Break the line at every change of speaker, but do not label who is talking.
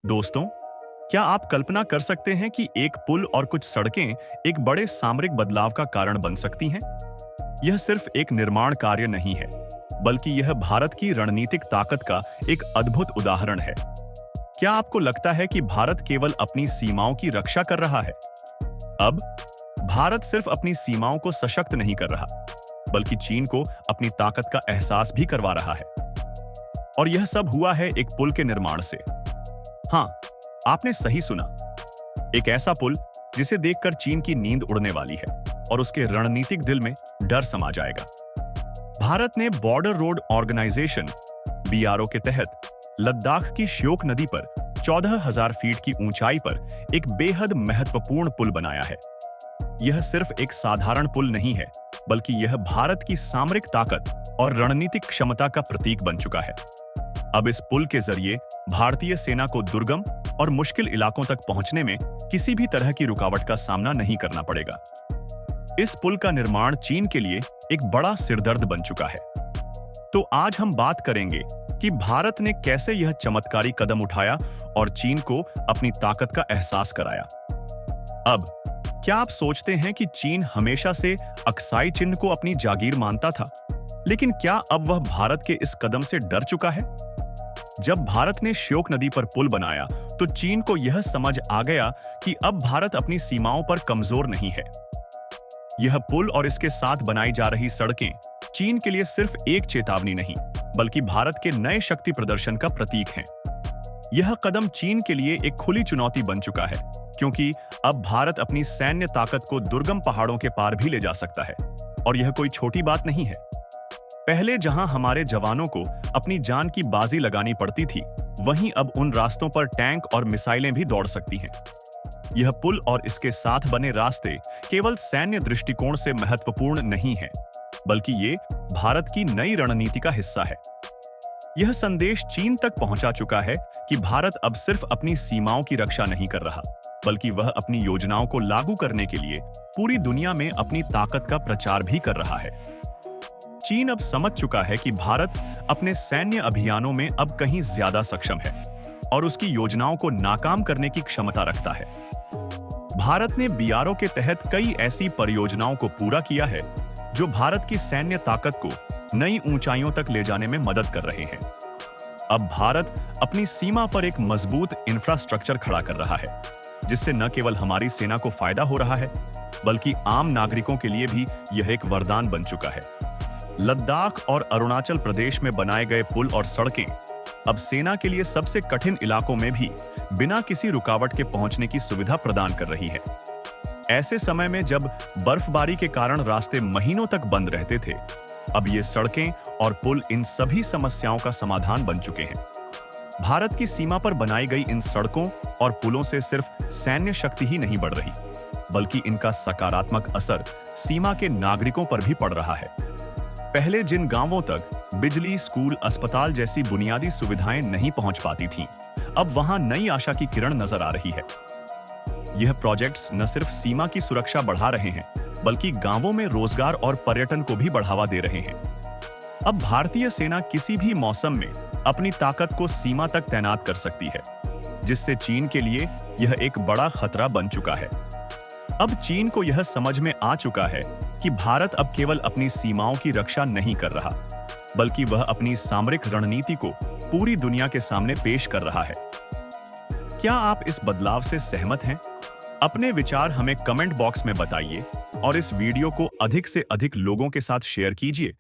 दोस्तों, क्या आप कल्पना कर सकते हैं कि एक पुल और कुछ सड़कें एक बड़े सामरिक बदलाव का कारण बन सकती हैं? यह सिर्फ एक निर्माण कार्य नहीं है, बल्कि यह भारत की रणनीतिक ताकत का एक अद्भुत उदाहरण है। क्या आपको लगता है कि भारत केवल अपनी सीमाओं की रक्षा कर रहा है? अब भारत सिर्फ अपनी सीमाओं को सशक्त नहीं कर रहा, बल्कि चीन को अपनी ताकत का एहसास भी करवा रहा है। और यह सब हुआ है एक पुल के निर्माण से। हाँ, आपने सही सुना। एक ऐसा पुल जिसे देखकर चीन की नींद उड़ने वाली है और उसके रणनीतिक दिल में डर समा जाएगा। भारत ने बॉर्डर रोड ऑर्गेनाइजेशन (बीआरओ) के तहत लद्दाख की श्योक नदी पर 14,000 फीट की ऊंचाई पर एक बेहद महत्वपूर्ण पुल बनाया है। यह सिर्फ एक साधारण पुल नहीं है, बल्कि यह भारत की सामरिक ताकत और रणनीतिक क्षमता का प्रतीक बन चुका है। अब इस पुल के जरिए भारतीय सेना को दुर्गम और मुश्किल इलाकों तक पहुंचने में किसी भी तरह की रुकावट का सामना नहीं करना पड़ेगा। इस पुल का निर्माण चीन के लिए एक बड़ा सिरदर्द बन चुका है। तो आज हम बात करेंगे कि भारत ने कैसे यह चमत्कारी कदम उठाया और चीन को अपनी ताकत का एहसास कराया। अब क्या आप सोचते हैं कि चीन हमेशा से अक्साई चिन्ह को अपनी जागीर मानता था, लेकिन क्या अब वह भारत के इस कदम से डर चुका है? जब भारत ने श्योक नदी पर पुल बनाया, तो चीन को यह समझ आ गया कि अब भारत अपनी सीमाओं पर कमजोर नहीं है। यह पुल और इसके साथ बनाई जा रही सड़कें चीन के लिए सिर्फ एक चेतावनी नहीं, बल्कि भारत के नए शक्ति प्रदर्शन का प्रतीक हैं। यह कदम चीन के लिए एक खुली चुनौती बन चुका है, क्योंकि अब भारत अपनी सैन्य ताकत को दुर्गम पहाड़ों के पार भी ले जा सकता है। और यह कोई छोटी बात नहीं है। पहले जहां हमारे जवानों को अपनी जान की बाजी लगानी पड़ती थी, वहीं अब उन रास्तों पर टैंक और मिसाइलें भी दौड़ सकती हैं। यह पुल और इसके साथ बने रास्ते केवल सैन्य दृष्टिकोण से महत्वपूर्ण नहीं हैं, बल्कि ये भारत की नई रणनीति का हिस्सा है। यह संदेश चीन तक पहुंचा चुका है कि भारत अब सिर्फ अपनी सीमाओं की रक्षा नहीं कर रहा, बल्कि वह अपनी योजनाओं को लागू करने के लिए पूरी दुनिया में अपनी ताकत का प्रचार भी कर रहा है। चीन अब समझ चुका है कि भारत अपने सैन्य अभियानों में अब कहीं ज्यादा सक्षम है और उसकी योजनाओं को नाकाम करने की क्षमता रखता है। भारत ने बीआरओ के तहत कई ऐसी परियोजनाओं को पूरा किया है जो भारत की सैन्य ताकत को नई ऊंचाइयों तक ले जाने में मदद कर रहे हैं। अब भारत अपनी सीमा पर एक मजबूत इंफ्रास्ट्रक्चर खड़ा कर रहा है, जिससे न केवल हमारी सेना को फायदा हो रहा है, बल्कि आम नागरिकों के लिए भी यह एक वरदान बन चुका है। लद्दाख और अरुणाचल प्रदेश में बनाए गए पुल और सड़कें अब सेना के लिए सबसे कठिन इलाकों में भी बिना किसी रुकावट के पहुंचने की सुविधा प्रदान कर रही है। ऐसे समय में जब बर्फबारी के कारण रास्ते महीनों तक बंद रहते थे, अब ये सड़कें और पुल इन सभी समस्याओं का समाधान बन चुके हैं। भारत की सीमा पर बनाई गई इन सड़कों और पुलों से सिर्फ सैन्य शक्ति ही नहीं बढ़ रही, बल्कि इनका सकारात्मक असर सीमा के नागरिकों पर भी पड़ रहा है। पहले जिन गांवों तक बिजली, स्कूल, अस्पताल जैसी बुनियादी सुविधाएं नहीं पहुंच पाती थीं, अब वहां नई आशा की किरण नजर आ रही है। यह प्रोजेक्ट्स न सिर्फ सीमा की सुरक्षा बढ़ा रहे हैं, बल्कि गांवों में रोजगार और पर्यटन को भी बढ़ावा दे रहे हैं। अब भारतीय सेना किसी भी मौसम में अपनी ताकत को सीमा तक तैनात कर सकती है, जिससे चीन के लिए यह एक बड़ा खतरा बन चुका है। अब चीन को यह समझ में आ चुका है कि भारत अब केवल अपनी सीमाओं की रक्षा नहीं कर रहा, बल्कि वह अपनी सामरिक रणनीति को पूरी दुनिया के सामने पेश कर रहा है। क्या आप इस बदलाव से सहमत हैं? अपने विचार हमें कमेंट बॉक्स में बताइए और इस वीडियो को अधिक से अधिक लोगों के साथ शेयर कीजिए